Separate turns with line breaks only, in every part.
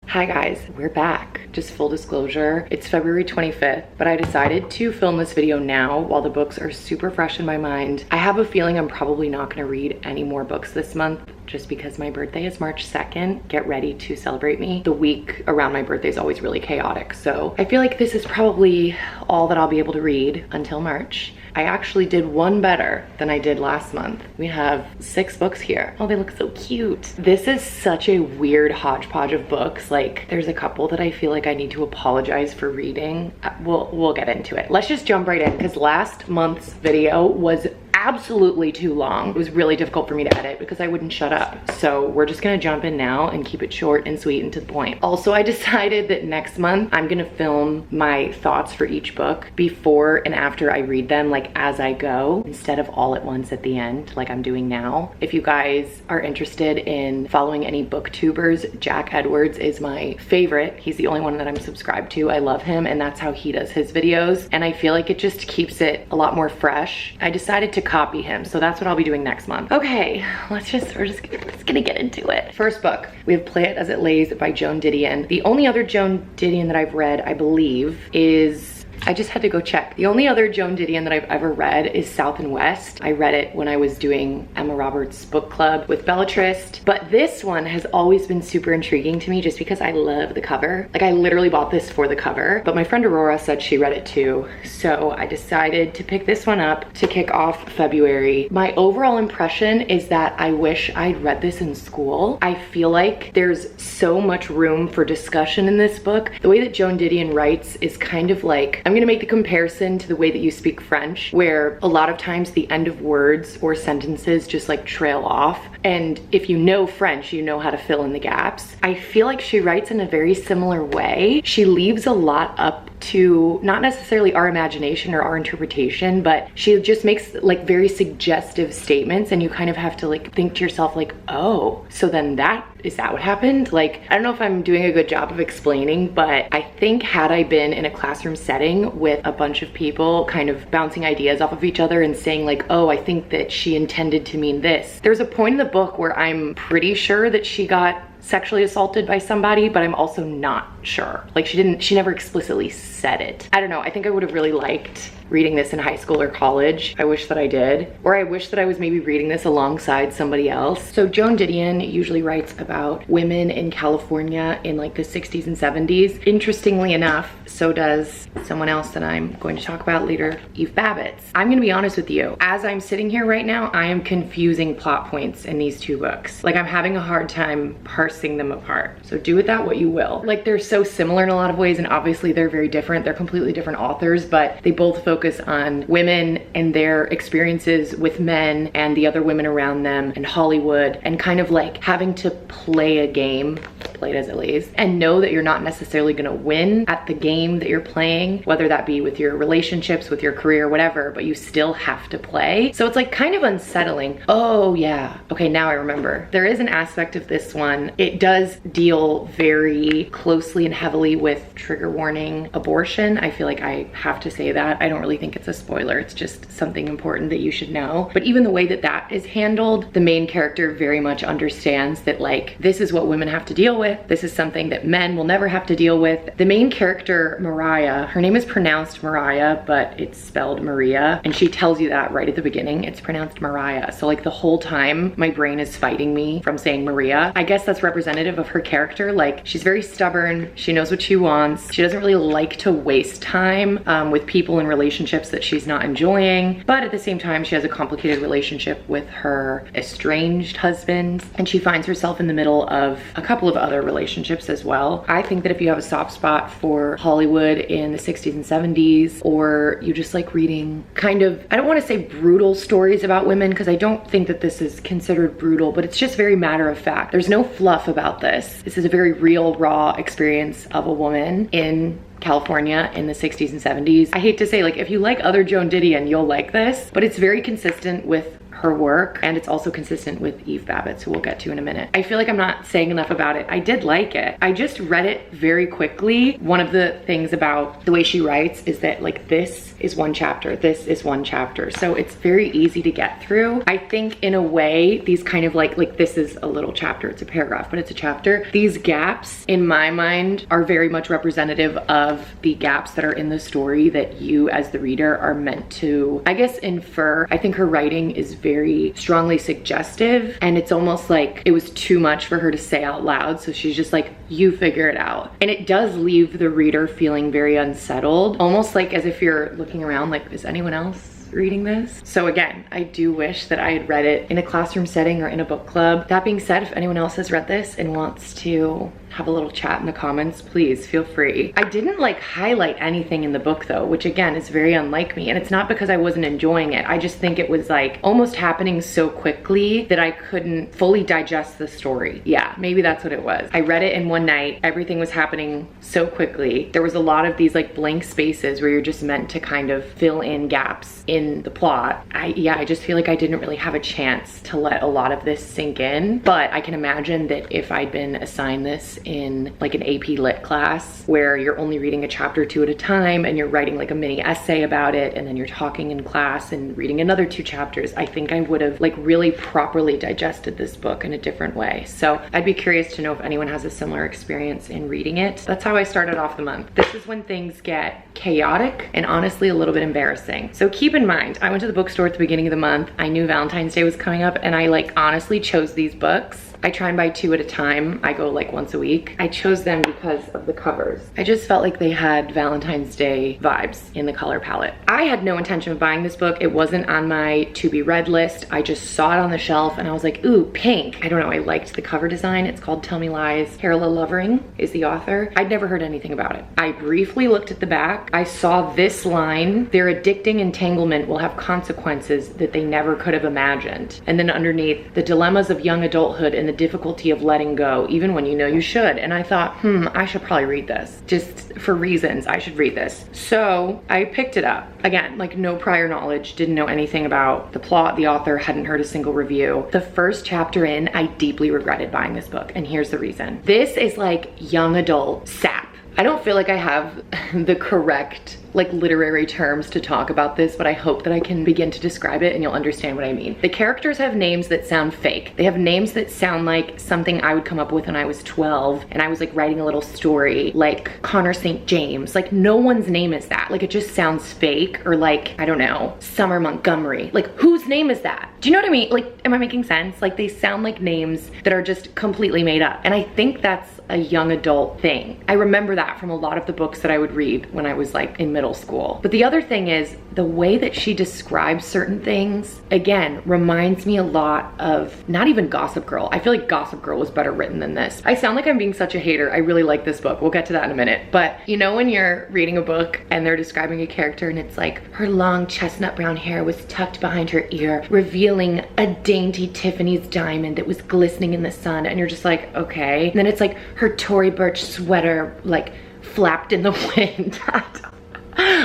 Hi guys, we're back. Just full disclosure, it's February 25th, but I decided to film this video now while the books are super fresh in my mind. I have a feeling I'm probably not gonna read any more books this month just because my birthday is March 2nd. Get ready to celebrate me. The week around my birthday is always really chaotic, so I feel like this is probably all that I'll be able to read until March. I actually did one better than I did last month. We have 6 books here. Oh, they look so cute. This is such a weird hodgepodge of books. Like, there's a couple that I feel like I need to apologize for reading. We'll get into it. Let's just jump right in because last month's video was absolutely too long. It was really difficult for me to edit because I wouldn't shut up. So we're just gonna jump in now and keep it short and sweet and to the point. Also, I decided that next month I'm gonna film my thoughts for each book before and after I read them, like as I go, instead of all at once at the end like I'm doing now. If you guys are interested in following any booktubers, Jack Edwards is my favorite. He's the only one that I'm subscribed to. I love him and that's how he does his videos. And I feel like it just keeps it a lot more fresh. I decided to copy him, so that's what I'll be doing next month. Okay, let's gonna get into it. First book, we have Play It As It Lays by Joan Didion. The only other Joan Didion that I've read, I believe, is, I just had to go check. The only other Joan Didion that I've ever read is South and West. I read it when I was doing Emma Roberts' book club with Bellatrist, but this one has always been super intriguing to me just because I love the cover. Like, I literally bought this for the cover, but my friend Aurora said she read it too, so I decided to pick this one up to kick off February. My overall impression is that I wish I'd read this in school. I feel like there's so much room for discussion in this book. The way that Joan Didion writes is kind of like, I'm gonna make the comparison to the way that you speak French, where a lot of times the end of words or sentences just like trail off. And if you know French, you know how to fill in the gaps. I feel like she writes in a very similar way. She leaves a lot up to not necessarily our imagination or our interpretation, but she just makes like very suggestive statements and you kind of have to like think to yourself like, oh, so then is that what happened? Like, I don't know if I'm doing a good job of explaining, but I think had I been in a classroom setting with a bunch of people kind of bouncing ideas off of each other and saying like, oh, I think that she intended to mean this. There's a point in the book where I'm pretty sure that she got sexually assaulted by somebody, but I'm also not sure. Like, she never explicitly said it. I don't know, I think I would have really liked reading this in high school or college. I wish that I did. Or I wish that I was maybe reading this alongside somebody else. So Joan Didion usually writes about women in California in like the 60s and 70s. Interestingly enough, so does someone else that I'm going to talk about later, Eve Babbitt's. I'm gonna be honest with you. As I'm sitting here right now, I am confusing plot points in these two books. Like, I'm having a hard time parsing them apart. So do with that what you will. Like, they're so similar in a lot of ways and obviously they're very different. They're completely different authors, but they both focus on women and their experiences with men and the other women around them and Hollywood and kind of like having to play a game, play it as it lays, and know that you're not necessarily gonna win at the game that you're playing, whether that be with your relationships, with your career, whatever, but you still have to play. So it's like kind of unsettling. Oh yeah, okay, now I remember. There is an aspect of this one. It does deal very closely and heavily with, trigger warning, abortion. I feel like I have to say that. I don't really think it's a spoiler. It's just something important that you should know. But even the way that that is handled, the main character very much understands that like, this is what women have to deal with. This is something that men will never have to deal with. The main character, Mariah, her name is pronounced Mariah, but it's spelled Maria. And she tells you that right at the beginning. It's pronounced Mariah. So like the whole time my brain is fighting me from saying Maria. I guess that's representative of her character. Like, she's very stubborn. She knows what she wants. She doesn't really like to waste time with people in relationships that she's not enjoying. But at the same time, she has a complicated relationship with her estranged husband. And she finds herself in the middle of a couple of other relationships as well. I think that if you have a soft spot for Hollywood in the 60s and 70s, or you just like reading kind of, I don't want to say brutal stories about women because I don't think that this is considered brutal, but it's just very matter of fact. There's no fluff about this. This is a very real, raw experience of a woman in California in the 60s and 70s. I hate to say, like, if you like other Joan Didion, you'll like this, but it's very consistent with her work, and it's also consistent with Eve Babbitt, who we'll get to in a minute. I feel like I'm not saying enough about it. I did like it. I just read it very quickly. One of the things about the way she writes is that like this is one chapter, this is one chapter. So it's very easy to get through. I think in a way, these kind of like this is a little chapter, it's a paragraph, but it's a chapter. These gaps in my mind are very much representative of the gaps that are in the story that you as the reader are meant to, I guess, infer. I think her writing is very strongly suggestive, and it's almost like it was too much for her to say out loud. So she's just like, you figure it out. And it does leave the reader feeling very unsettled, almost like as if you're looking around like, is anyone else reading this? So again, I do wish that I had read it in a classroom setting or in a book club. That being said, if anyone else has read this and wants to have a little chat in the comments, please feel free. I didn't like highlight anything in the book though, which again is very unlike me. And it's not because I wasn't enjoying it. I just think it was like almost happening so quickly that I couldn't fully digest the story. Yeah, maybe that's what it was. I read it in one night. Everything was happening so quickly. There was a lot of these like blank spaces where you're just meant to kind of fill in gaps in the plot. I just feel like I didn't really have a chance to let a lot of this sink in. But I can imagine that if I'd been assigned this in like an AP Lit class where you're only reading a chapter 2 at a time and you're writing like a mini essay about it, and then you're talking in class and reading another 2 chapters, I think I would have like really properly digested this book in a different way. So I'd be curious to know if anyone has a similar experience in reading it. That's how I started off the month. This is when things get chaotic and honestly a little bit embarrassing. So keep in mind, I went to the bookstore at the beginning of the month. I knew Valentine's Day was coming up, and I like honestly chose these books. I try and buy 2 at a time. I go like once a week. I chose them because of the covers. I just felt like they had Valentine's Day vibes in the color palette. I had no intention of buying this book. It wasn't on my to be read list. I just saw it on the shelf and I was like, ooh, pink. I don't know, I liked the cover design. It's called Tell Me Lies. Carla Lovering is the author. I'd never heard anything about it. I briefly looked at the back. I saw this line: their addicting entanglement will have consequences that they never could have imagined. And then underneath, the dilemmas of young adulthood and the difficulty of letting go, even when you know you should. And I thought, I should probably read this. Just for reasons, I should read this. So I picked it up. Again, like no prior knowledge, didn't know anything about the plot, the author, hadn't heard a single review. The first chapter in, I deeply regretted buying this book, and here's the reason. This is like young adult sap. I don't feel like I have the correct like literary terms to talk about this, but I hope that I can begin to describe it and you'll understand what I mean. The characters have names that sound fake. They have names that sound like something I would come up with when I was 12 and I was like writing a little story, like Connor St. James. Like no one's name is that. Like it just sounds fake. Or like, I don't know, Summer Montgomery. Like whose name is that? Do you know what I mean? Like, am I making sense? Like they sound like names that are just completely made up. And I think that's a young adult thing. I remember that from a lot of the books that I would read when I was like in middle school. But the other thing is the way that she describes certain things, again, reminds me a lot of not even Gossip Girl. I feel like Gossip Girl was better written than this. I sound like I'm being such a hater. I really like this book. We'll get to that in a minute. But you know when you're reading a book and they're describing a character and it's like her long chestnut brown hair was tucked behind her ear, revealing a dainty Tiffany's diamond that was glistening in the sun, and you're just like, okay. And then it's like her Tory Burch sweater like flapped in the wind.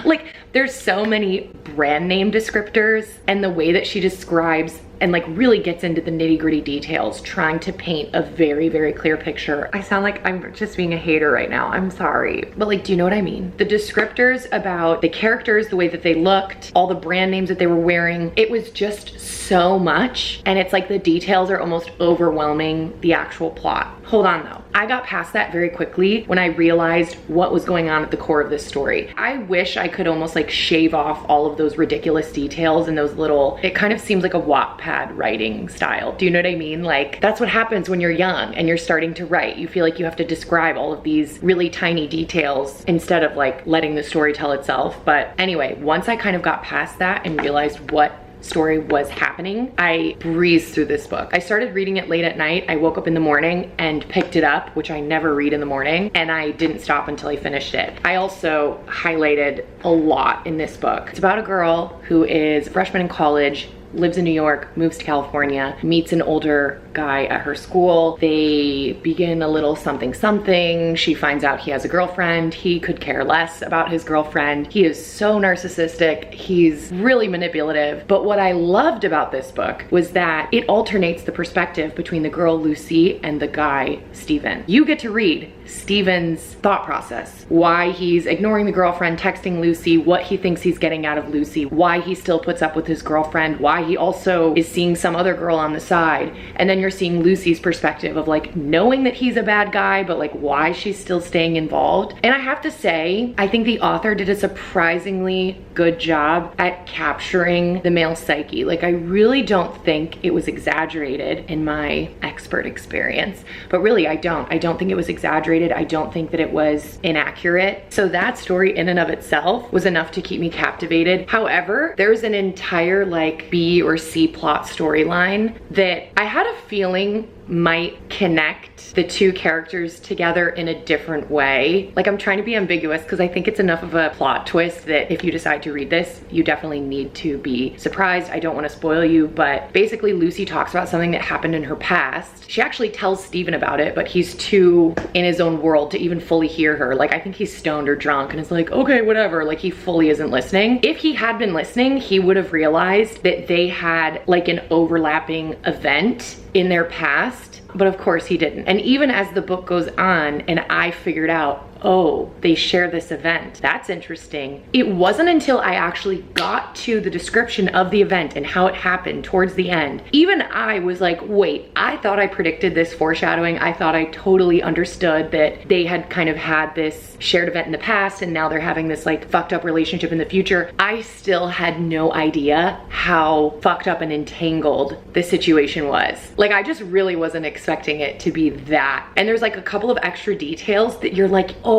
Like there's so many brand name descriptors, and the way that she describes and like really gets into the nitty-gritty details, trying to paint a very, very clear picture. I sound like I'm just being a hater right now. I'm sorry. But like, do you know what I mean? The descriptors about the characters, the way that they looked, all the brand names that they were wearing, it was just so much. And it's like the details are almost overwhelming the actual plot. Hold on though. I got past that very quickly when I realized what was going on at the core of this story. I wish I could almost like shave off all of those ridiculous details and those little, it kind of seems like a Wattpad writing style. Do you know what I mean? Like that's what happens when you're young and you're starting to write. You feel like you have to describe all of these really tiny details instead of like letting the story tell itself. But anyway, once I kind of got past that and realized what story was happening, I breezed through this book. I started reading it late at night. I woke up in the morning and picked it up, which I never read in the morning, and I didn't stop until I finished it. I also highlighted a lot in this book. It's about a girl who is a freshman in college, lives in New York, moves to California, meets an older guy at her school. They begin a little something something. She finds out he has a girlfriend. He could care less about his girlfriend. He is so narcissistic. He's really manipulative. But what I loved about this book was that it alternates the perspective between the girl Lucy and the guy Steven. You get to read Steven's thought process, why he's ignoring the girlfriend, texting Lucy, what he thinks he's getting out of Lucy, why he still puts up with his girlfriend, why he also is seeing some other girl on the side. And then you're seeing Lucy's perspective of like knowing that he's a bad guy, but like why she's still staying involved. And I have to say, I think the author did a surprisingly good job at capturing the male psyche. Like I really don't think it was exaggerated in my expert experience, but really I don't think it was exaggerated. I don't think that it was inaccurate. So that story in and of itself was enough to keep me captivated. However, there's an entire like B or C plot storyline that I had a feeling might connect the two characters together in a different way. Like I'm trying to be ambiguous because I think it's enough of a plot twist that if you decide to read this, you definitely need to be surprised. I don't want to spoil you, but basically Lucy talks about something that happened in her past. She actually tells Steven about it, but he's too in his own world to even fully hear her. Like I think he's stoned or drunk and is like, okay, whatever. Like he fully isn't listening. If he had been listening, he would have realized that they had like an overlapping event in their past, but of course he didn't. And even as the book goes on and I figured out, oh, they share this event. That's interesting. It wasn't until I actually got to the description of the event and how it happened towards the end. Even I was like, wait, I thought I predicted this foreshadowing. I thought I totally understood that they had kind of had this shared event in the past and now they're having this like fucked up relationship in the future. I still had no idea how fucked up and entangled this situation was. Like I just really wasn't expecting it to be that. And there's like a couple of extra details that you're like, oh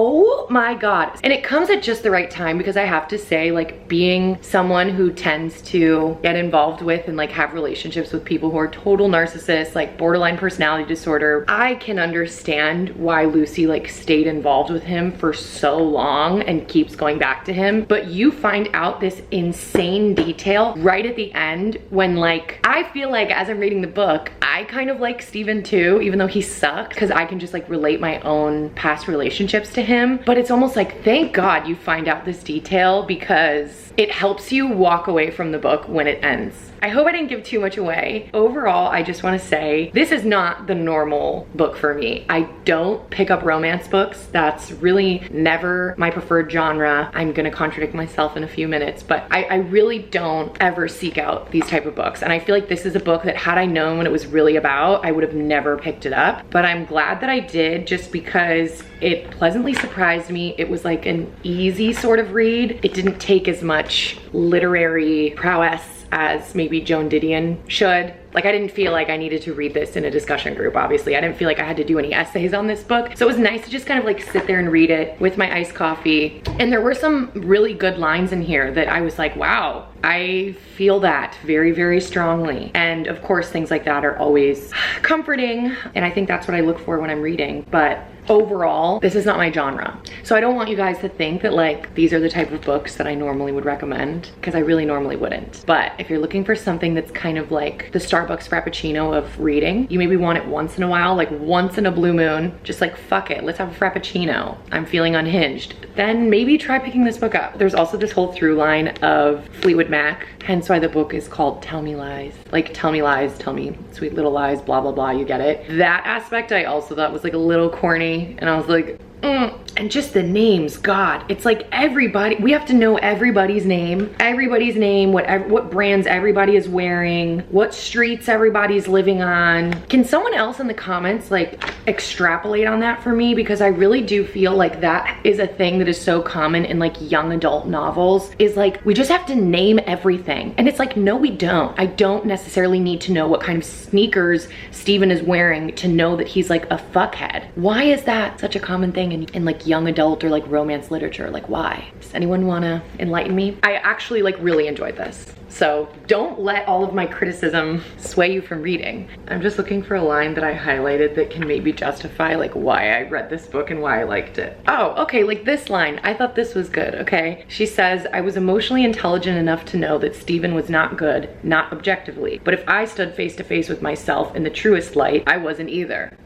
my God. And it comes at just the right time because I have to say, like being someone who tends to get involved with and like have relationships with people who are total narcissists, like borderline personality disorder, I can understand why Lucy like stayed involved with him for so long and keeps going back to him. But you find out this insane detail right at the end when like, I feel like as I'm reading the book, I kind of like Steven too, even though he sucked, because I can just like relate my own past relationships to him. But it's almost like, thank God you find out this detail because it helps you walk away from the book when it ends. I hope I didn't give too much away. Overall, I just want to say this is not the normal book for me. I don't pick up romance books. That's really never my preferred genre. I'm gonna contradict myself in a few minutes, but I really don't ever seek out these type of books. And I feel like this is a book that had I known what it was really about, I would have never picked it up. But I'm glad that I did just because it pleasantly surprised me. It was like an easy sort of read. It didn't take as much literary prowess as maybe Joan Didion should. Like I didn't feel like I needed to read this in a discussion group, obviously. I didn't feel like I had to do any essays on this book. So it was nice to just kind of like sit there and read it with my iced coffee. And there were some really good lines in here that I was like, wow, I feel that very, very strongly. And of course, things like that are always comforting. And I think that's what I look for when I'm reading. But overall, this is not my genre. So I don't want you guys to think that like these are the type of books that I normally would recommend, because I really normally wouldn't. But if you're looking for something that's kind of like the Starbucks Frappuccino of reading, you maybe want it once in a while, like once in a blue moon, just like fuck it, let's have a Frappuccino. I'm feeling unhinged. Then maybe try picking this book up. There's also this whole through line of Fleetwood Mac, hence why the book is called Tell Me Lies. Like tell me lies, tell me sweet little lies, blah, blah, blah, you get it. That aspect I also thought was like a little corny. And I was like, and just the names, God, it's like everybody, we have to know everybody's name, what brands everybody is wearing, what streets everybody's living on. Can someone else in the comments like extrapolate on that for me? Because I really do feel like that is a thing that is so common in like young adult novels, is like, we just have to name everything. And it's like, no, we don't. I don't necessarily need to know what kind of sneakers Steven is wearing to know that he's like a fuckhead. Why is that such a common thing in like young adult or like romance literature? Like why? Does anyone wanna enlighten me? I actually like really enjoyed this. So don't let all of my criticism sway you from reading. I'm just looking for a line that I highlighted that can maybe justify like why I read this book and why I liked it. Oh, okay, like this line. I thought this was good, okay? She says, I was emotionally intelligent enough to know that Stephen was not good, not objectively. But if I stood face to face with myself in the truest light, I wasn't either.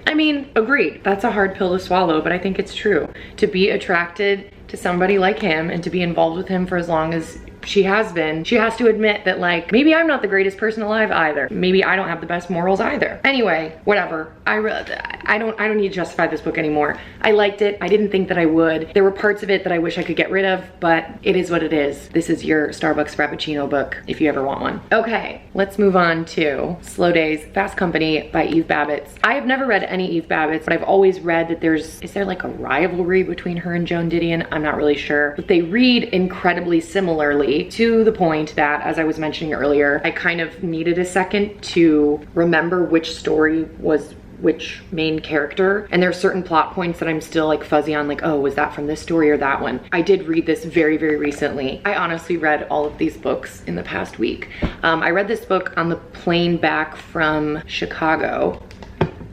I mean, agreed. That's a hard pill to swallow, but I think it's true. To be attracted to somebody like him and to be involved with him for as long as she has been, she has to admit that like, maybe I'm not the greatest person alive either. Maybe I don't have the best morals either. Anyway, whatever. I don't need to justify this book anymore. I liked it. I didn't think that I would. There were parts of it that I wish I could get rid of, but it is what it is. This is your Starbucks Frappuccino book if you ever want one. Okay, let's move on to Slow Days, Fast Company by Eve Babbitt. I have never read any Eve Babbitt, but I've always read that is there like a rivalry between her and Joan Didion? I'm not really sure, but they read incredibly similarly, to the point that, as I was mentioning earlier, I kind of needed a second to remember which story was which main character, and there are certain plot points that I'm still like fuzzy on, like, oh, was that from this story or that one? I did read this very, very recently. I honestly read all of these books in the past week. I read this book on the plane back from Chicago.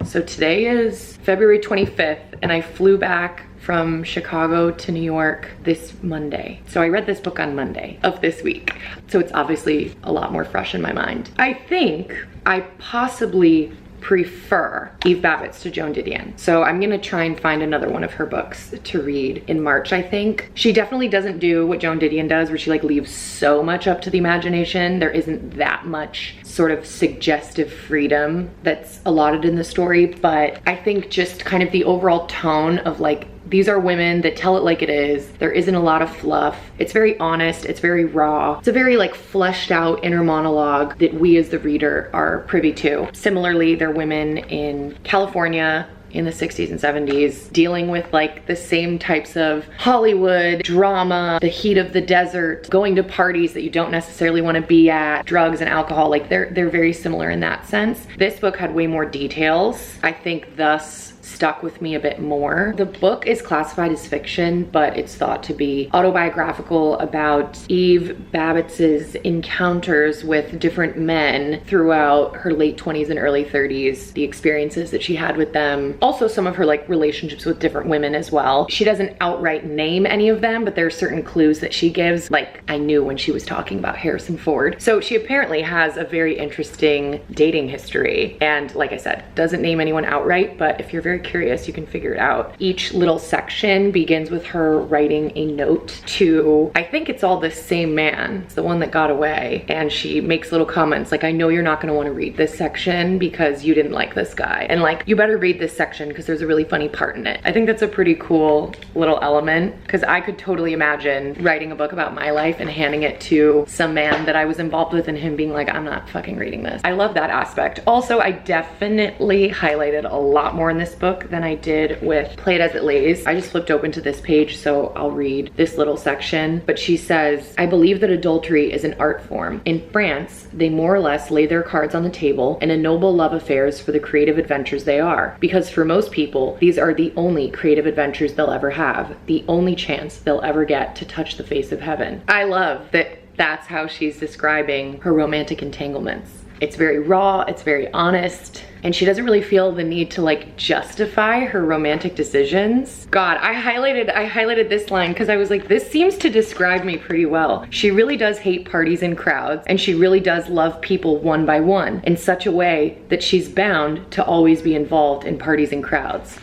So today is February 25th, and I flew back from Chicago to New York this Monday. So I read this book on Monday of this week. So it's obviously a lot more fresh in my mind. I think I possibly prefer Eve Babbitt to Joan Didion. So I'm gonna try and find another one of her books to read in March, I think. She definitely doesn't do what Joan Didion does, where she like leaves so much up to the imagination. There isn't that much sort of suggestive freedom that's allotted in the story, but I think just kind of the overall tone of like, these are women that tell it like it is. There isn't a lot of fluff. It's very honest, it's very raw. It's a very like fleshed out inner monologue that we as the reader are privy to. Similarly, they're women in California in the 60s and 70s dealing with like the same types of Hollywood drama, the heat of the desert, going to parties that you don't necessarily want to be at, drugs and alcohol. Like they're very similar in that sense. This book had way more details. I think thus stuck with me a bit more. The book is classified as fiction, but it's thought to be autobiographical about Eve Babbitt's encounters with different men throughout her late 20s and early 30s, the experiences that she had with them. Also some of her like relationships with different women as well. She doesn't outright name any of them, but there are certain clues that she gives, like I knew when she was talking about Harrison Ford. So she apparently has a very interesting dating history. And like I said, doesn't name anyone outright, but if you're very curious, you can figure it out. Each little section begins with her writing a note to, I think it's all the same man. It's the one that got away. And she makes little comments like, I know you're not gonna wanna read this section because you didn't like this guy. And like, you better read this section because there's a really funny part in it. I think that's a pretty cool little element because I could totally imagine writing a book about my life and handing it to some man that I was involved with and him being like, I'm not fucking reading this. I love that aspect. Also, I definitely highlighted a lot more in this book than I did with Play It As It Lays. I just flipped open to this page, so I'll read this little section. But she says, I believe that adultery is an art form. In France, they more or less lay their cards on the table and ennoble love affairs for the creative adventures they are. Because for most people, these are the only creative adventures they'll ever have, the only chance they'll ever get to touch the face of heaven. I love that that's how she's describing her romantic entanglements. It's very raw, it's very honest, and she doesn't really feel the need to like justify her romantic decisions. God, I highlighted this line because I was like, this seems to describe me pretty well. She really does hate parties and crowds, and she really does love people one by one in such a way that she's bound to always be involved in parties and crowds.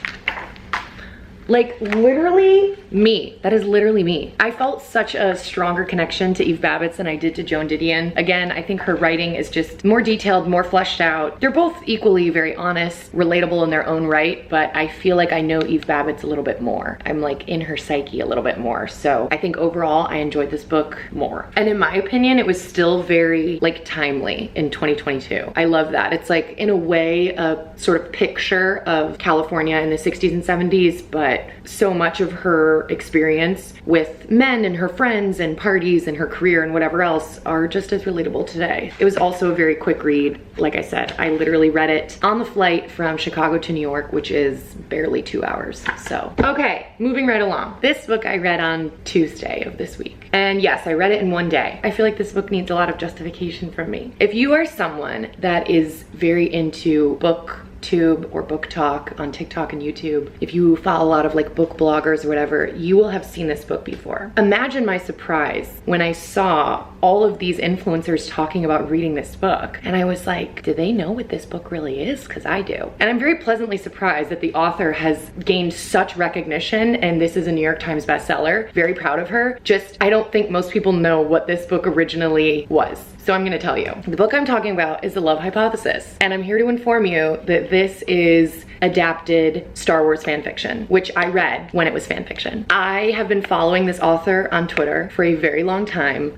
Like literally me. That is literally me. I felt such a stronger connection to Eve Babbitt than I did to Joan Didion. Again, I think her writing is just more detailed, more fleshed out. They're both equally very honest, relatable in their own right, but I feel like I know Eve Babbitt a little bit more. I'm like in her psyche a little bit more. So I think overall I enjoyed this book more. And in my opinion, it was still very like timely in 2022. I love that. It's like in a way a sort of picture of California in the 60s and 70s, but but so much of her experience with men and her friends and parties and her career and whatever else are just as relatable today. It was also a very quick read. Like I said, I literally read it on the flight from Chicago to New York, which is barely 2 hours. So, okay, moving right along. This book I read on Tuesday of this week. And yes, I read it in one day. I feel like this book needs a lot of justification from me. If you are someone that is very into booktube or book talk on TikTok and YouTube, if you follow a lot of like book bloggers or whatever, you will have seen this book before. Imagine my surprise when I saw all of these influencers talking about reading this book. And I was like, do they know what this book really is? Because I do. And I'm very pleasantly surprised that the author has gained such recognition, and this is a New York Times bestseller. Very proud of her. Just, I don't think most people know what this book originally was. So I'm gonna tell you. The book I'm talking about is The Love Hypothesis. And I'm here to inform you that this is adapted Star Wars fan fiction, which I read when it was fan fiction. I have been following this author on Twitter for a very long time.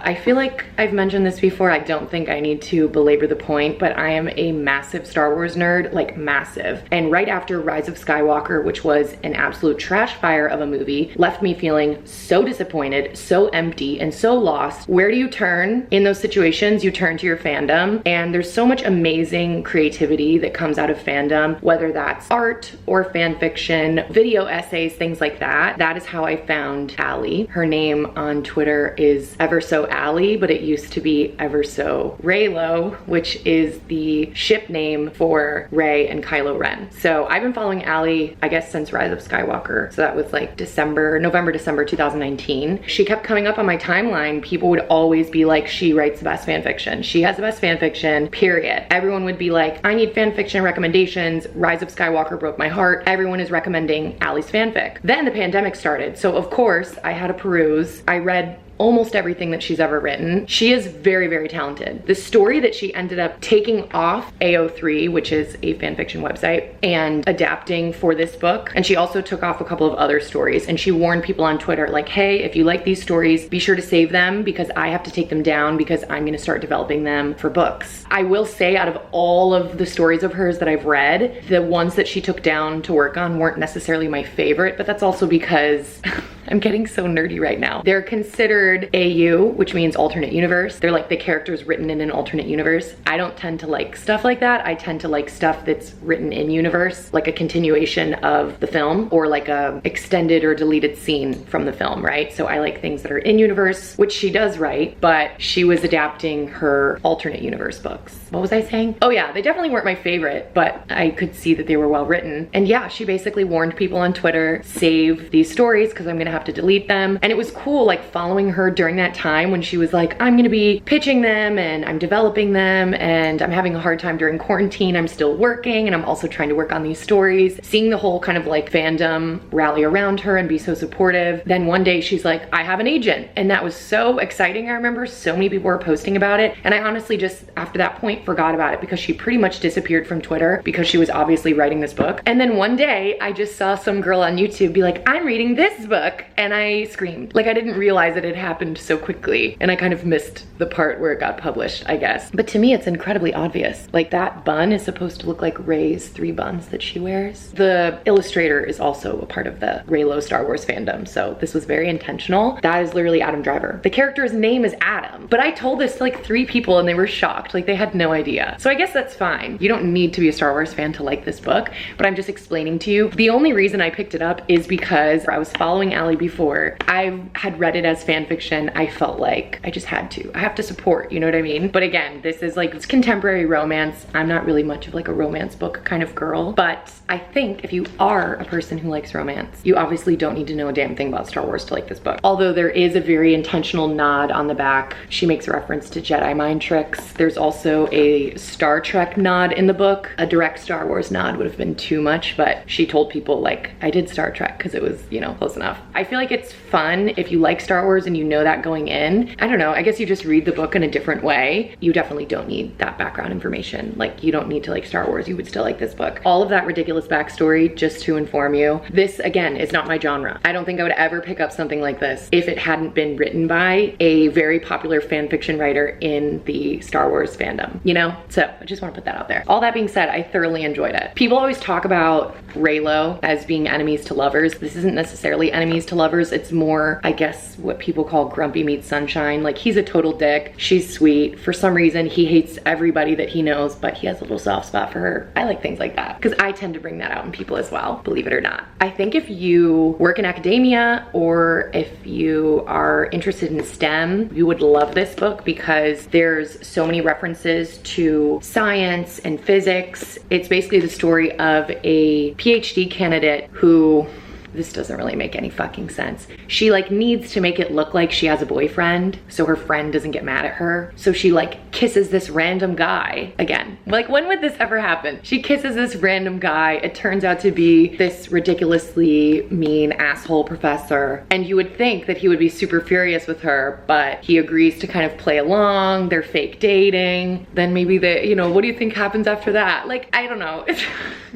I feel like I've mentioned this before. I don't think I need to belabor the point, but I am a massive Star Wars nerd, like massive. And right after Rise of Skywalker, which was an absolute trash fire of a movie, left me feeling so disappointed, so empty, and so lost. Where do you turn in those situations? You turn to your fandom, and there's so much amazing creativity that comes out of fandom, whether that's art or fan fiction, video essays, things like that. That is how I found Allie. Her name on Twitter is Ever So Allie, but it used to be Ever So Reylo, which is the ship name for Rey and Kylo Ren. So I've been following Allie, I guess, since Rise of Skywalker. So that was like November, December 2019. She kept coming up on my timeline. People would always be like, she writes the best fan fiction. She has the best fan fiction, period. Everyone would be like, I need fan fiction recommendations. Rise of Skywalker broke my heart. Everyone is recommending Allie's fanfic. Then the pandemic started. So of course I had to peruse. I read almost everything that she's ever written. She is very, very talented. The story that she ended up taking off AO3, which is a fanfiction website, and adapting for this book, and she also took off a couple of other stories, and she warned people on Twitter like, hey, if you like these stories, be sure to save them because I have to take them down because I'm gonna start developing them for books. I will say, out of all of the stories of hers that I've read, the ones that she took down to work on weren't necessarily my favorite, but that's also because I'm getting so nerdy right now. They're considered AU, which means alternate universe. They're like the characters written in an alternate universe. I don't tend to like stuff like that. I tend to like stuff that's written in universe, like a continuation of the film or like a extended or deleted scene from the film, right? So I like things that are in universe, which she does write, but she was adapting her alternate universe books. What was I saying? Oh yeah, they definitely weren't my favorite, but I could see that they were well written. And yeah, she basically warned people on Twitter, save these stories because I'm gonna have to delete them. And it was cool like following her during that time when she was like, I'm gonna be pitching them and I'm developing them and I'm having a hard time during quarantine. I'm still working and I'm also trying to work on these stories. Seeing the whole kind of like fandom rally around her and be so supportive. Then one day she's like, I have an agent. And that was so exciting. I remember so many people were posting about it. And I honestly just, after that point, forgot about it because she pretty much disappeared from Twitter because she was obviously writing this book. And then one day I just saw some girl on YouTube be like, I'm reading this book. And I screamed. Like I didn't realize it had happened so quickly. And I kind of missed the part where it got published, I guess. But to me, it's incredibly obvious. Like that bun is supposed to look like Rey's 3 buns that she wears. The illustrator is also a part of the reylo Star Wars fandom. So this was very intentional. That is literally Adam Driver. The character's name is Adam. But I told this to like 3 people and they were shocked. Like they had no idea. So I guess that's fine. You don't need to be a Star Wars fan to like this book, but I'm just explaining to you. The only reason I picked it up is because I was following Allie before. I had read it as fan fiction. I felt like I just had to. I have to support, you know what I mean? But again, this is like, it's contemporary romance. I'm not really much of like a romance book kind of girl, but I think if you are a person who likes romance, you obviously don't need to know a damn thing about Star Wars to like this book. Although there is a very intentional nod on the back. She makes a reference to Jedi mind tricks. There's also a Star Trek nod in the book. A direct Star Wars nod would have been too much, but she told people like, I did Star Trek because it was, you know, close enough. I feel like it's fun if you like Star Wars and you know that going in. I don't know, I guess you just read the book in a different way. You definitely don't need that background information. Like, you don't need to like Star Wars, you would still like this book. All of that ridiculous backstory, just to inform you. This, again, is not my genre. I don't think I would ever pick up something like this if it hadn't been written by a very popular fan fiction writer in the Star Wars fandom, you know? So I just want to put that out there. All that being said, I thoroughly enjoyed it. People always talk about reylo as being enemies to lovers. This isn't necessarily enemies to lovers. It's more, I guess, what people call grumpy meets sunshine. Like, he's a total dick. She's sweet. For some reason, he hates everybody that he knows, but he has a little soft spot for her. I like things like that because I tend to bring that out in people as well, believe it or not. I think if you work in academia or if you are interested in STEM, you would love this book because there's so many references to science and physics. It's basically the story of a PhD candidate who, this doesn't really make any fucking sense. She like needs to make it look like she has a boyfriend so her friend doesn't get mad at her. So she like kisses this random guy. Again, like, when would this ever happen? She kisses this random guy. It turns out to be this ridiculously mean asshole professor. And you would think that he would be super furious with her, but he agrees to kind of play along. They're fake dating. Then maybe they, you know, what do you think happens after that? Like, I don't know.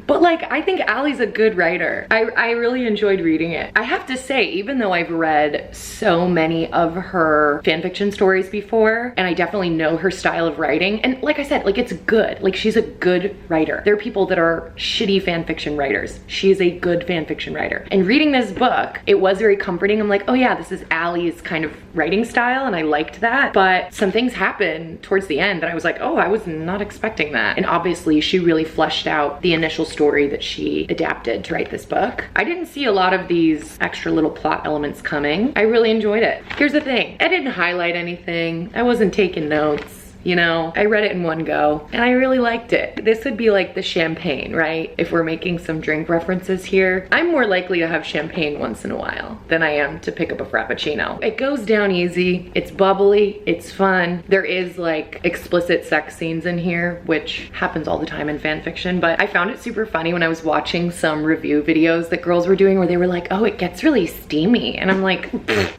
But like, I think Allie's a good writer. I really enjoyed reading it. I have to say, even though I've read so many of her fanfiction stories before, and I definitely know her style of writing, and like I said, like, it's good. Like, she's a good writer. There are people that are shitty fanfiction writers. She is a good fanfiction writer. And reading this book, it was very comforting. I'm like, oh yeah, this is Allie's kind of writing style, and I liked that. But some things happened towards the end that I was like, oh, I was not expecting that. And obviously, she really fleshed out the initial story that she adapted to write this book. I didn't see a lot of these extra little plot elements coming. I really enjoyed it. Here's the thing, I didn't highlight anything. I wasn't taking notes. You know, I read it in one go and I really liked it. This would be like the champagne, right? If we're making some drink references here, I'm more likely to have champagne once in a while than I am to pick up a Frappuccino. It goes down easy, it's bubbly, it's fun. There is like explicit sex scenes in here, which happens all the time in fan fiction, but I found it super funny when I was watching some review videos that girls were doing where they were like, oh, it gets really steamy. And I'm like,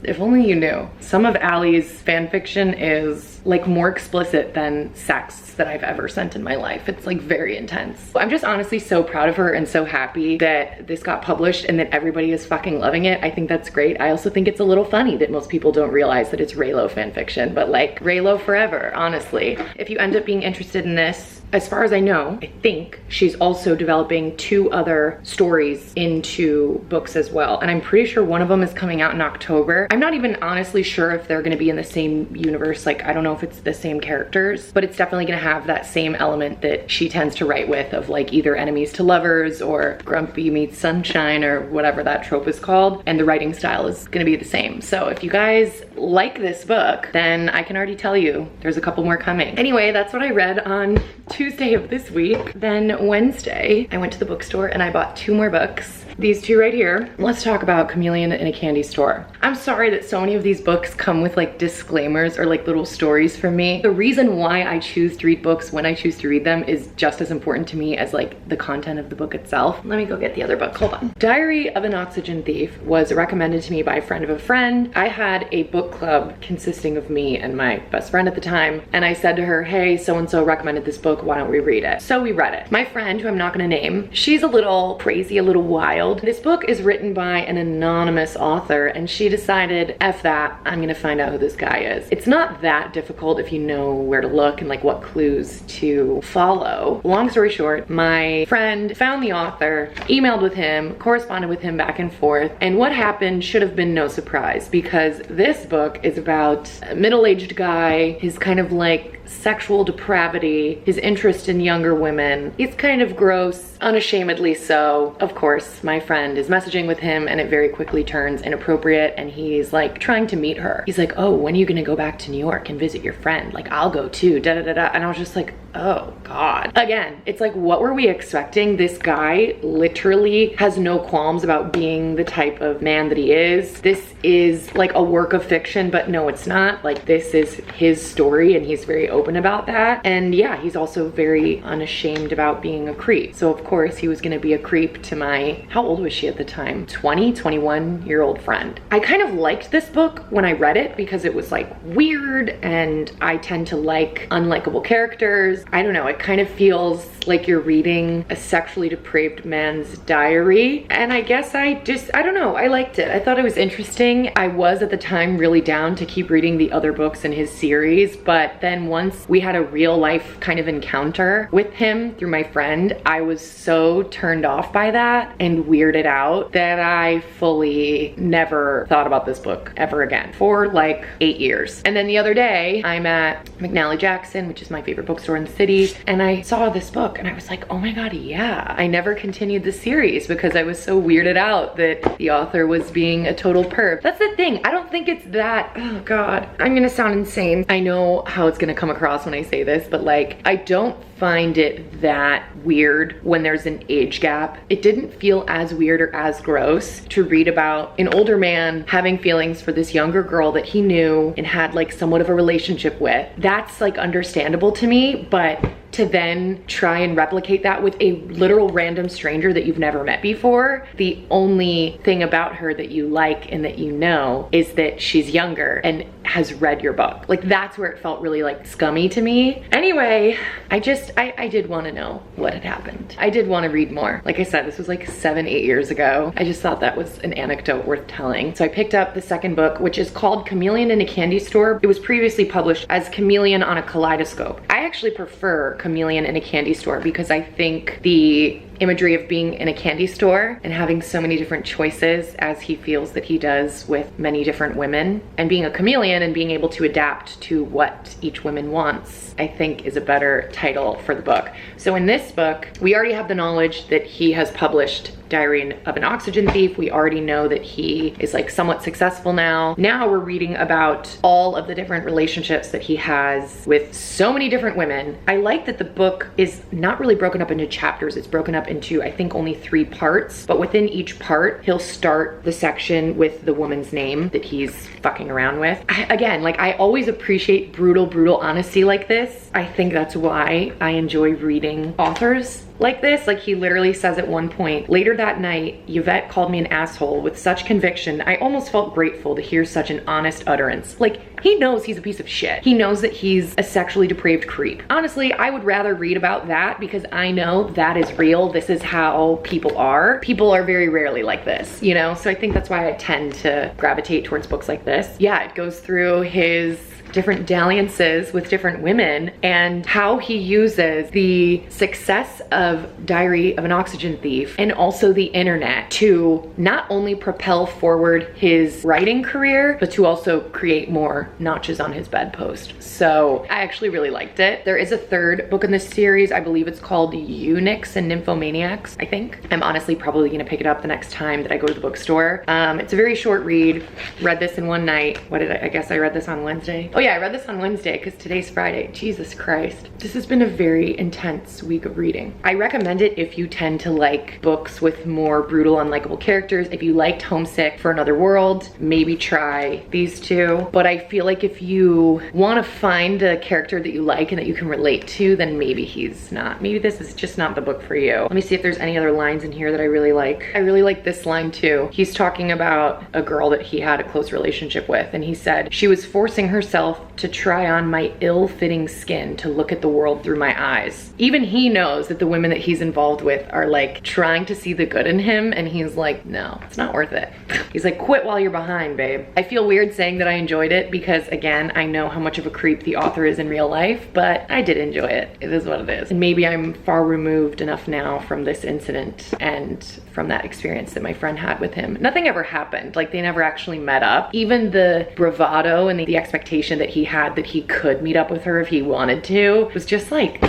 if only you knew. Some of Allie's fan fiction is like more explicit than sex that I've ever sent in my life. It's like very intense. I'm just honestly so proud of her and so happy that this got published and that everybody is fucking loving it. I think that's great. I also think it's a little funny that most people don't realize that it's reylo fanfiction, but like, reylo forever, honestly. If you end up being interested in this, as far as I know, I think she's also developing 2 other stories into books as well. And I'm pretty sure one of them is coming out in October. I'm not even honestly sure if they're gonna be in the same universe. Like, I don't know if it's the same characters, but it's definitely gonna have that same element that she tends to write with, of like either enemies to lovers or grumpy meets sunshine or whatever that trope is called. And the writing style is gonna be the same. So if you guys like this book, then I can already tell you there's a couple more coming. Anyway, that's what I read on Tuesday of this week. Then Wednesday, I went to the bookstore and I bought 2 more books. These 2 right here. Let's talk about Chameleon in a Candy Store. I'm sorry that so many of these books come with like disclaimers or like little stories from me. The reason why I choose to read books when I choose to read them is just as important to me as like the content of the book itself. Let me go get the other book, hold on. Diary of an Oxygen Thief was recommended to me by a friend of a friend. I had a book club consisting of me and my best friend at the time, and I said to her, hey, so-and-so recommended this book, why don't we read it? So we read it. My friend, who I'm not gonna name, she's a little crazy, a little wild. This book is written by an anonymous author, and she decided, F that, I'm gonna find out who this guy is. It's not that difficult if you know where to look and like what clues to follow. Long story short, my friend found the author, emailed with him, corresponded with him back and forth, and what happened should have been no surprise, because this book is about a middle-aged guy, his kind of like sexual depravity, his interest in younger women. He's kind of gross, unashamedly so. Of course, my friend is messaging with him and it very quickly turns inappropriate, and he's like trying to meet her. He's like, oh, when are you gonna go back to New York and visit your friend? Like, I'll go too, da da da da. And I was just like, oh God. Again, it's like, what were we expecting? This guy literally has no qualms about being the type of man that he is. This is like a work of fiction, but no, it's not. Like, this is his story and he's very open about that. And yeah, he's also very unashamed about being a creep. So of course he was gonna be a creep to my, how old was she at the time? 21-year-old friend. I kind of liked this book when I read it because it was like weird, and I tend to like unlikable characters. I don't know, it kind of feels like you're reading a sexually depraved man's diary. And I guess I don't know, I liked it. I thought it was interesting. I was at the time really down to keep reading the other books in his series, but then once we had a real life kind of encounter with him through my friend, I was so turned off by that and weirded out that I fully never thought about this book ever again for like 8 years. And then the other day, I'm at McNally Jackson, which is my favorite bookstore in the city, and I saw this book and I was like, oh my God, yeah. I never continued the series because I was so weirded out that the author was being a total perv. That's the thing, I don't think it's that, oh God, I'm gonna sound insane. I know how it's gonna come across when I say this, but like, I don't find it that weird when there's an age gap. It didn't feel as weird or as gross to read about an older man having feelings for this younger girl that he knew and had like somewhat of a relationship with. That's like understandable to me, but to then try and replicate that with a literal random stranger that you've never met before, the only thing about her that you like and that you know is that she's younger and has read your book. Like, that's where it felt really like scummy to me. Anyway, I did want to know what had happened. I did want to read more. Like I said, this was like 7-8 years ago. I just thought that was an anecdote worth telling. So I picked up the second book, which is called Chameleon in a Candy Store. It was previously published as Chameleon on a Kaleidoscope. I actually prefer Chameleon in a Candy Store because I think the imagery of being in a candy store and having so many different choices, as he feels that he does with many different women, and being a chameleon and being able to adapt to what each woman wants, I think is a better title for the book. So in this book, we already have the knowledge that he has published Diary of an Oxygen Thief. We already know that he is like somewhat successful now. Now we're reading about all of the different relationships that he has with so many different women. I like that the book is not really broken up into chapters. It's broken up into, I think, only 3 parts, but within each part, he'll start the section with the woman's name that he's fucking around with. Again, like, I always appreciate brutal honesty like this. I think that's why I enjoy reading authors like this. Like, he literally says at one point, later that night, Yvette called me an asshole with such conviction, I almost felt grateful to hear such an honest utterance. Like, he knows he's a piece of shit. He knows that he's a sexually depraved creep. Honestly, I would rather read about that because I know that is real. This is how people are. People are very rarely like this, you know? So I think that's why I tend to gravitate towards books like this. Yeah, it goes through his different dalliances with different women and how he uses the success of Diary of an Oxygen Thief and also the internet to not only propel forward his writing career, but to also create more notches on his bedpost. So I actually really liked it. There is a third book in this series. I believe it's called Eunuchs and Nymphomaniacs, I think. I'm honestly probably gonna pick it up the next time that I go to the bookstore. It's a very short read. Read this in one night. I guess I read this on Wednesday. Oh yeah, I read this on Wednesday because today's Friday. Jesus Christ. This has been a very intense week of reading. I recommend it if you tend to like books with more brutal, unlikable characters. If you liked Homesick for Another World, maybe try these two. But I feel like if you want to find a character that you like and that you can relate to, then maybe he's not. Maybe this is just not the book for you. Let me see if there's any other lines in here that I really like. I really like this line too. He's talking about a girl that he had a close relationship with, and he said, she was forcing herself to try on my ill-fitting skin to look at the world through my eyes. Even he knows that the women that he's involved with are like trying to see the good in him, and he's like, no, it's not worth it. He's like, quit while you're behind, babe. I feel weird saying that I enjoyed it because, again, I know how much of a creep the author is in real life, but I did enjoy it. It is what it is. And maybe I'm far removed enough now from this incident and from that experience that my friend had with him. Nothing ever happened. Like, they never actually met up. Even the bravado and the expectation that he had that he could meet up with her if he wanted to was just like,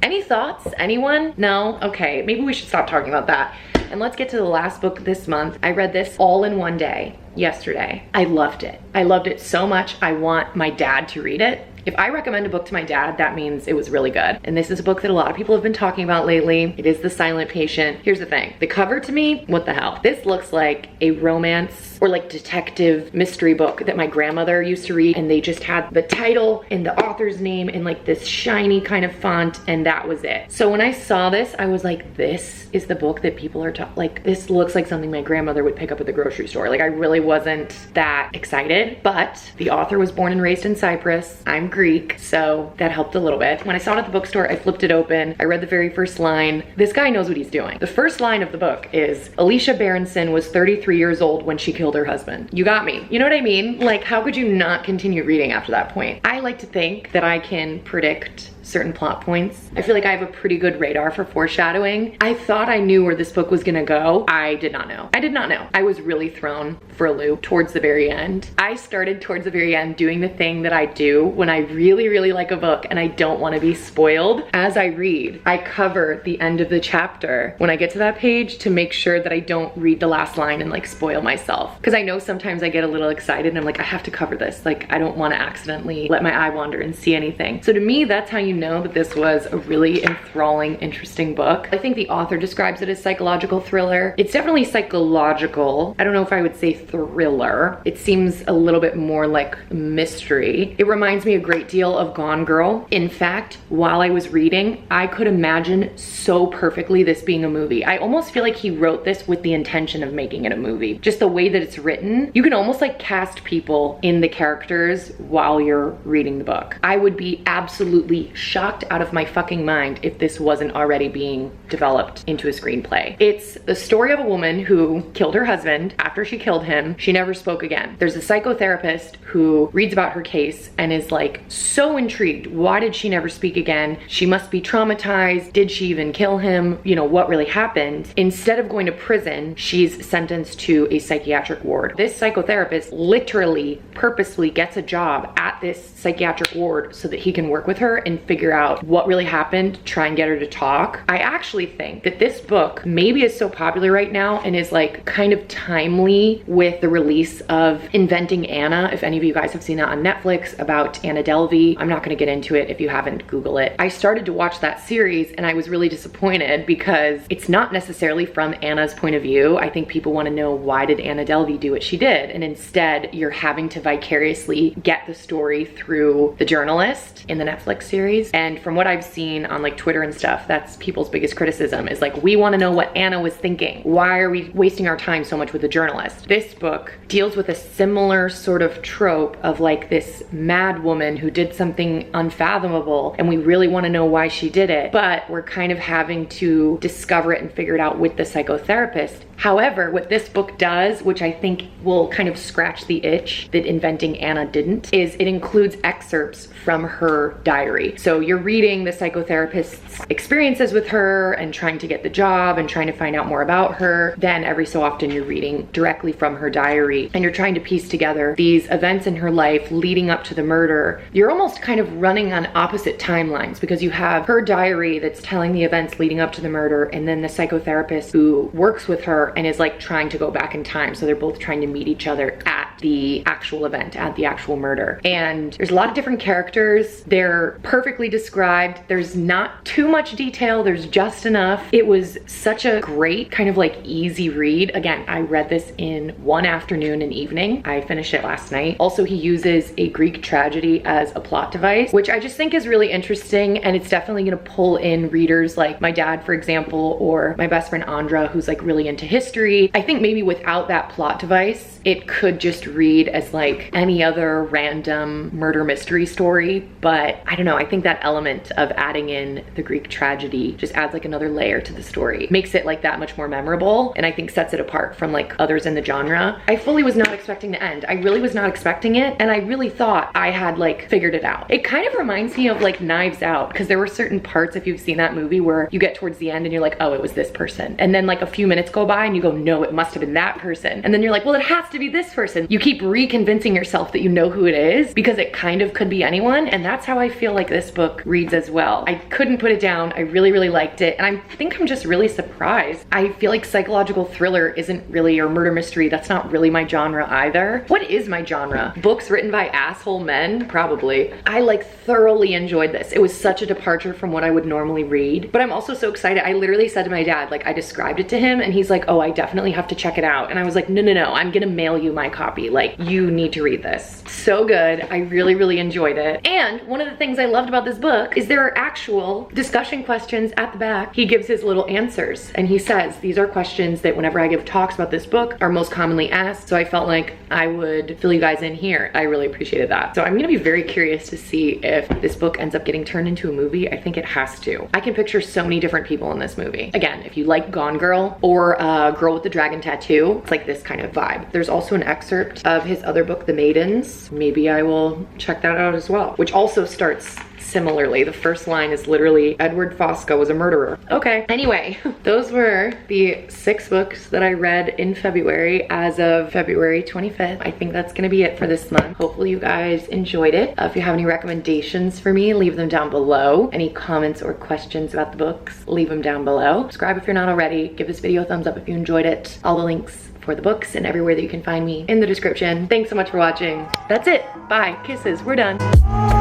any thoughts? Anyone? No? Okay, maybe we should stop talking about that. And let's get to the last book this month. I read this all in one day yesterday. I loved it. I loved it so much. I want my dad to read it. If I recommend a book to my dad, that means it was really good. And this is a book that a lot of people have been talking about lately. It is The Silent Patient. Here's the thing. The cover to me, what the hell? This looks like a romance or like detective mystery book that my grandmother used to read, and they just had the title and the author's name in like this shiny kind of font, and that was it. So when I saw this, I was like, this is the book that people are like, this looks like something my grandmother would pick up at the grocery store. Like, I really wasn't that excited, but the author was born and raised in Cyprus. I'm Greek, so that helped a little bit. When I saw it at the bookstore, I flipped it open. I read the very first line. This guy knows what he's doing. The first line of the book is, Alicia Berenson was 33 years old when she killed her husband. You got me. You know what I mean? Like, how could you not continue reading after that point? I like to think that I can predict certain plot points. I feel like I have a pretty good radar for foreshadowing. I thought I knew where this book was gonna go. I did not know. I did not know. I was really thrown for a loop towards the very end. I started towards the very end doing the thing that I do when I really, really like a book and I don't want to be spoiled. As I read, I cover the end of the chapter when I get to that page to make sure that I don't read the last line and like spoil myself. Because I know sometimes I get a little excited and I'm like, I have to cover this. Like, I don't want to accidentally let my eye wander and see anything. So to me, that's how you know that this was a really enthralling, interesting book. I think the author describes it as psychological thriller. It's definitely psychological. I don't know if I would say thriller. It seems a little bit more like mystery. It reminds me a great deal of Gone Girl. In fact, while I was reading, I could imagine so perfectly this being a movie. I almost feel like he wrote this with the intention of making it a movie. Just the way that it's written, you can almost like cast people in the characters while you're reading the book. I would be absolutely shocked out of my fucking mind if this wasn't already being developed into a screenplay. It's the story of a woman who killed her husband. After she killed him, she never spoke again. There's a psychotherapist who reads about her case and is like so intrigued. Why did she never speak again? She must be traumatized. Did she even kill him? You know, what really happened? Instead of going to prison, she's sentenced to a psychiatric ward. This psychotherapist literally purposely gets a job at this psychiatric ward so that he can work with her and figure out what really happened, try and get her to talk. I actually think that this book maybe is so popular right now and is like kind of timely with the release of Inventing Anna. If any of you guys have seen that on Netflix about Anna Delvey, I'm not gonna get into it. If you haven't, Google it. I started to watch that series and I was really disappointed because it's not necessarily from Anna's point of view. I think people wanna know, why did Anna Delvey do what she did? And instead, you're having to vicariously get the story through the journalist in the Netflix series. And from what I've seen on like Twitter and stuff, that's people's biggest criticism, is like, we wanna know what Anna was thinking. Why are we wasting our time so much with the journalist? This book deals with a similar sort of trope of like this mad woman who did something unfathomable and we really wanna know why she did it, but we're kind of having to discover it and figure it out with the psychotherapist. However, what this book does, which I think will kind of scratch the itch that Inventing Anna didn't, is it includes excerpts from her diary. So you're reading the psychotherapist's experiences with her and trying to get the job and trying to find out more about her. Then every so often you're reading directly from her diary and you're trying to piece together these events in her life leading up to the murder. You're almost kind of running on opposite timelines because you have her diary that's telling the events leading up to the murder, and then the psychotherapist who works with her and is like trying to go back in time. So they're both trying to meet each other at the actual event, at the actual murder. And there's a lot of different characters. They're perfectly described. There's not too much detail. There's just enough. It was such a great kind of like easy read. Again, I read this in one afternoon and evening. I finished it last night. Also, he uses a Greek tragedy as a plot device, which I just think is really interesting. And it's definitely gonna pull in readers like my dad, for example, or my best friend Andra, who's like really into history. I think maybe without that plot device, it could just read as like any other random murder mystery story. But I don't know, I think that element of adding in the Greek tragedy just adds like another layer to the story, makes it like that much more memorable, and I think sets it apart from like others in the genre. I fully was not expecting the end. I really was not expecting it, and I really thought I had like figured it out. It kind of reminds me of like Knives Out, because there were certain parts, if you've seen that movie, where you get towards the end and you're like, oh, it was this person, and then like a few minutes go by and you go, no, it must have been that person, and then you're like, well, it has to be this person. you keep reconvincing yourself that you know who it is because it kind of could be anyone. And that's how I feel like this book reads as well. I couldn't put it down. I really, really liked it. And I think I'm just really surprised. I feel like psychological thriller isn't really, or murder mystery, that's not really my genre either. What is my genre? Books written by asshole men? Probably. I like thoroughly enjoyed this. It was such a departure from what I would normally read. But I'm also so excited. I literally said to my dad, like I described it to him and he's like, oh, I definitely have to check it out. And I was like, no, I'm gonna mail you my copy. Like, you need to read this. So good. I really, really enjoyed it. And one of the things I loved about this book is there are actual discussion questions at the back. He gives his little answers and he says, these are questions that whenever I give talks about this book are most commonly asked. So I felt like I would fill you guys in here. I really appreciated that. So I'm gonna be very curious to see if this book ends up getting turned into a movie. I think it has to. I can picture so many different people in this movie. Again, if you like Gone Girl or Girl with the Dragon Tattoo, it's like this kind of vibe. There's also an excerpt of his other book, The Maidens. Maybe I will check that out as well, which also starts similarly. The first line is literally, Edward Fosco was a murderer. Okay, anyway, those were the 6 books that I read in February as of February 25th. I think that's gonna be it for this month. Hopefully you guys enjoyed it. If you have any recommendations for me, leave them down below. Any comments or questions about the books, leave them down below. Subscribe if you're not already. Give this video a thumbs up if you enjoyed it. All the links for the books and everywhere that you can find me in the description. Thanks so much for watching. That's it. Bye. Kisses. We're done.